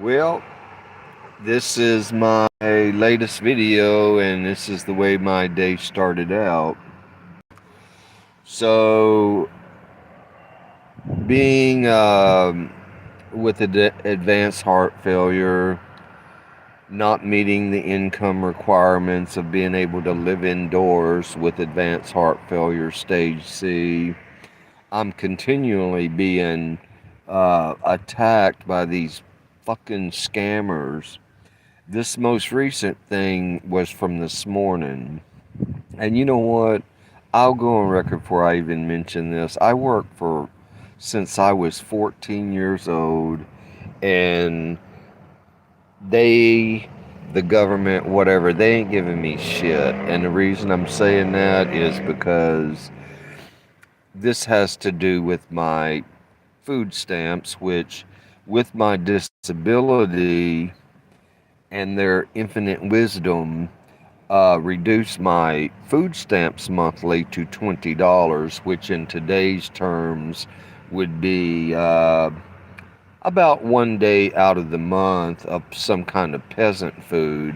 Well, this is my latest video, and this is the way my day started out. So, being with advanced heart failure, not meeting the income requirements of being able to live indoors with advanced heart failure stage C, I'm continually being attacked by these fucking scammers. This most recent thing was from this morning. And you know what? I'll go on record before I even mention this. I worked for since I was 14 years old, and they, the government, whatever, they ain't giving me shit. And the reason I'm saying that is because this has to do with my food stamps, which, with my disability and their infinite wisdom, reduce my food stamps monthly to $20, which in today's terms would be about 1 day out of the month of some kind of peasant food.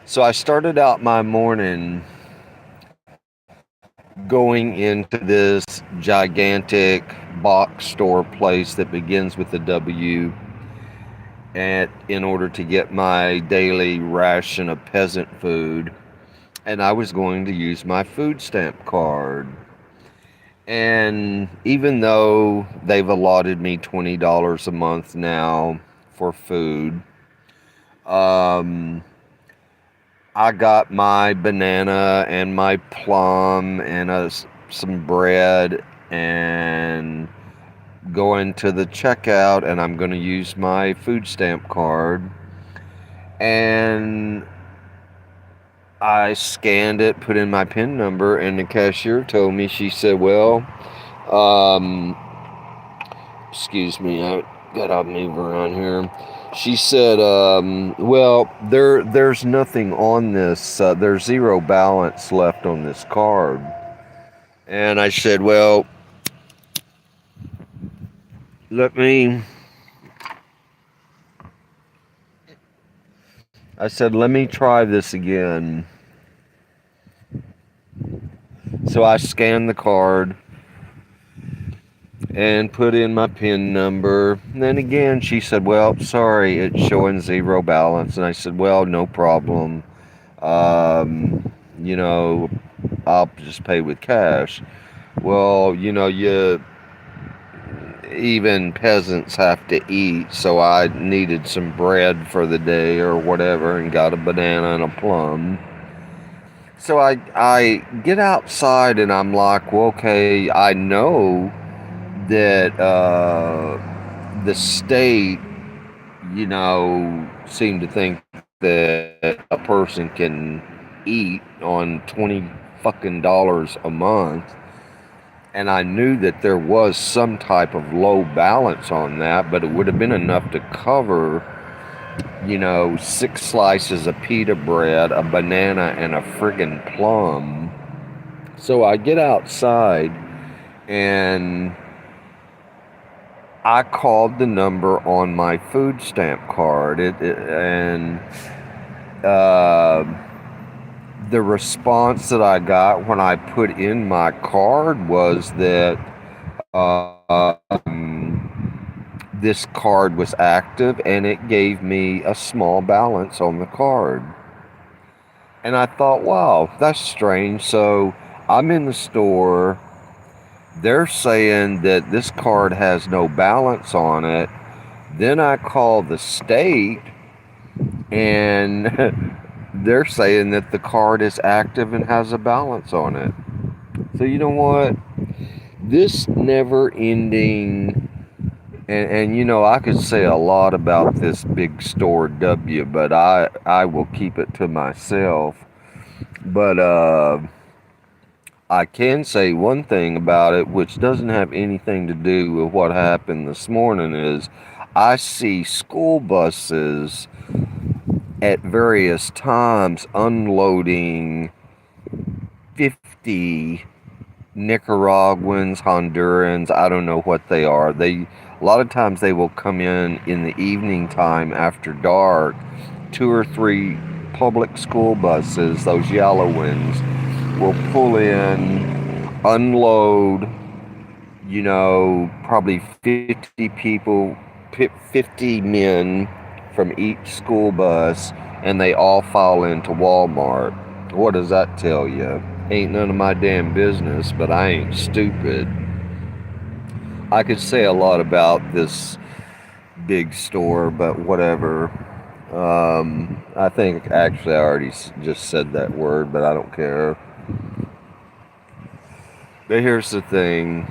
So I started out my morning going into this gigantic box store place that begins with a W, and in order to get my daily ration of peasant food, and I was going to use my food stamp card. And even though they've allotted me $20 a month now for food, um, I got my banana and my plum and some bread and going to the checkout, and I'm going to use my food stamp card. And I scanned it, put in my PIN number, and the cashier told me, she said, well, um, excuse me, I gotta move around here. She said, well, there's nothing on this, there's zero balance left on this card. And I said, well, let me, I said, let me try this again. So I scanned the card and put in my PIN number. And then again, she said, well, sorry, it's showing zero balance. And I said, well, no problem. Um, you know, I'll just pay with cash. Well, even peasants have to eat, so I needed some bread for the day or whatever, and got a banana and a plum. So I get outside and I'm like, well, okay, I know that the state, seem to think that a person can eat on 20 fucking dollars a month. And I knew that there was some type of low balance on that, but it would have been enough to cover, 6 slices of pita bread, a banana, and a friggin' plum. So I get outside and I called the number on my food stamp card, and uh, the response that I got when I put in my card was that this card was active and it gave me a small balance on the card. And I thought, wow, that's strange. So I'm in the store. They're saying that this card has no balance on it. Then I call the state, and they're saying that the card is active and has a balance on it. So you know what? This never ending, and I could say a lot about this big store W, but I will keep it to myself. But I can say one thing about it, which doesn't have anything to do with what happened this morning, is I see school buses at various times unloading 50 Nicaraguans, Hondurans, I don't know what they are. They a lot of times they will come in the evening time after dark. Two or three public school buses, those yellow ones, will pull in, unload, probably 50 people, 50 men from each school bus, and they all file into Walmart. What does that tell you? Ain't none of my damn business, but I ain't stupid. I could say a lot about this big store, but whatever. I think actually I already just said that word, but I don't care. But here's the thing,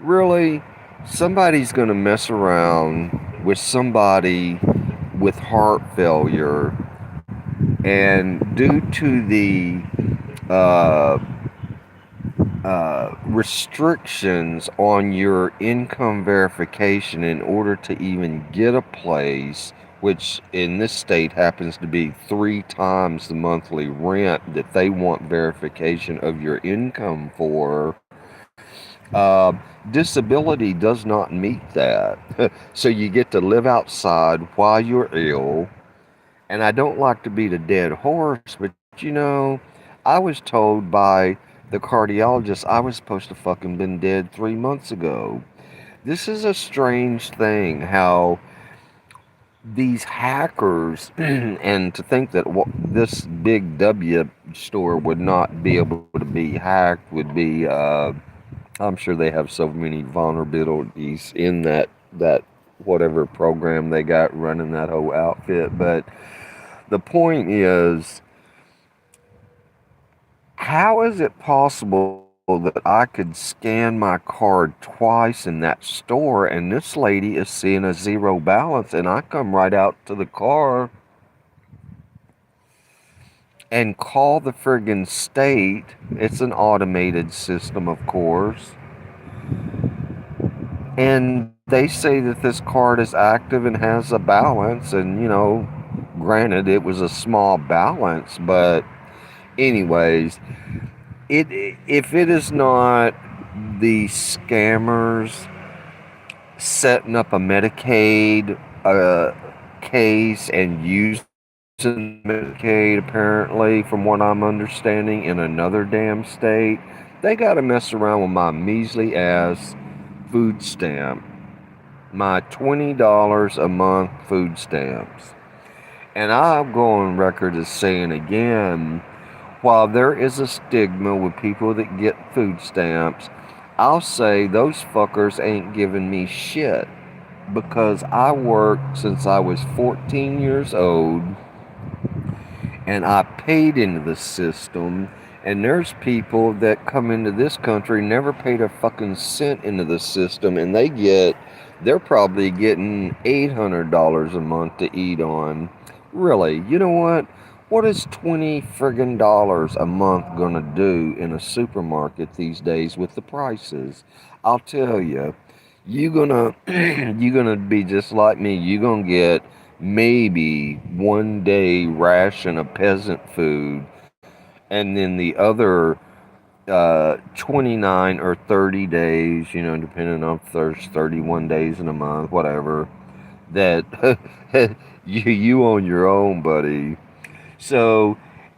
really, somebody's going to mess around with somebody with heart failure, and due to the uh, restrictions on your income verification in order to even get a place, which in this state happens to be 3 times the monthly rent that they want verification of your income for. Uh, Disability does not meet that. So you get to live outside while you're ill. And I don't like to beat a dead horse, but I was told by the cardiologist I was supposed to fucking been dead 3 months ago. This is a strange thing how these hackers, and to think that this big W store would not be able to be hacked would be, I'm sure they have so many vulnerabilities in that whatever program they got running that whole outfit. But the point is, how is it possible that I could scan my card twice in that store and this lady is seeing a zero balance, and I come right out to the car and call the friggin' state? It's an automated system, of course. And they say that this card is active and has a balance, and granted it was a small balance, but anyways, it if it is not the scammers setting up a Medicaid case and using the Medicaid, apparently, from what I'm understanding, in another damn state, they got to mess around with my measly ass food stamp, my $20 a month food stamps. And I'm going on record as saying again, while there is a stigma with people that get food stamps, I'll say those fuckers ain't giving me shit because I worked since I was 14 years old and I paid into the system. And there's people that come into this country never paid a fucking cent into the system, and they're probably getting $800 a month to eat on. Really, you know what? What is 20 friggin' dollars a month gonna do in a supermarket these days with the prices? I'll tell you, you gonna you gonna be just like me. You gonna get maybe one day ration of peasant food, and then the other 29 or 30 days, depending on if there's 31 days in a month, whatever, that you on your own, buddy. So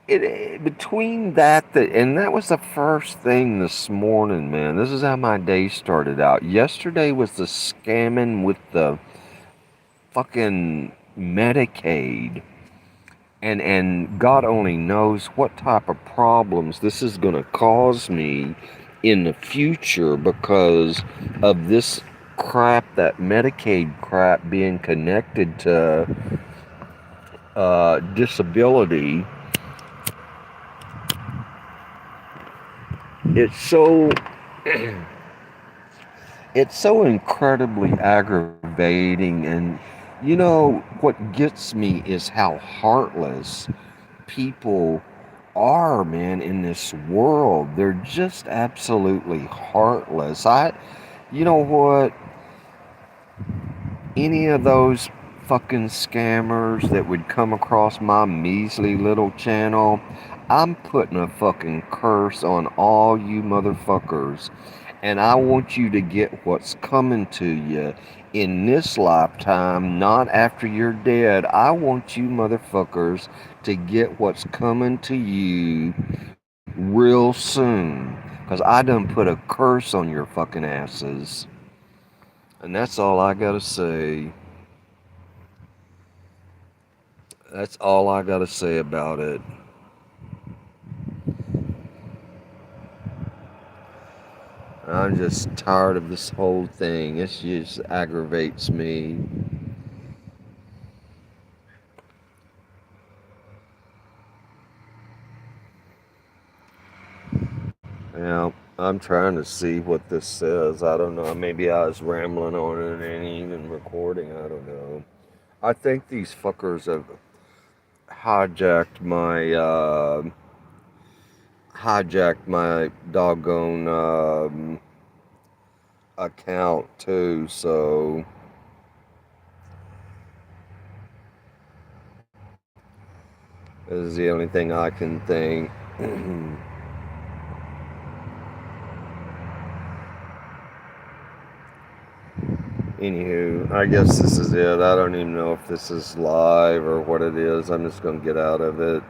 between and that was the first thing this morning, man. This is how my day started out. Yesterday was the scamming with the fucking Medicaid, and God only knows what type of problems this is going to cause me in the future because of this crap, that Medicaid crap being connected to disability. It's so it's so incredibly aggravating, and what gets me is how heartless people are, man, in this world. They're just absolutely heartless. You know what? Any of those fucking scammers that would come across my measly little channel, I'm putting a fucking curse on all you motherfuckers. And I want you to get what's coming to you in this lifetime, not after you're dead. I want you motherfuckers to get what's coming to you real soon. Because I done put a curse on your fucking asses. And that's all I gotta say. That's all I gotta say about it. I'm just tired of this whole thing. It just aggravates me. Yeah, I'm trying to see what this says. I don't know. Maybe I was rambling on it and ain't even recording. I don't know. I think these fuckers have hijacked my doggone account too. So this is the only thing I can think. Anywho, I guess this is it. I don't even know if this is live or what it is. I'm just gonna get out of it.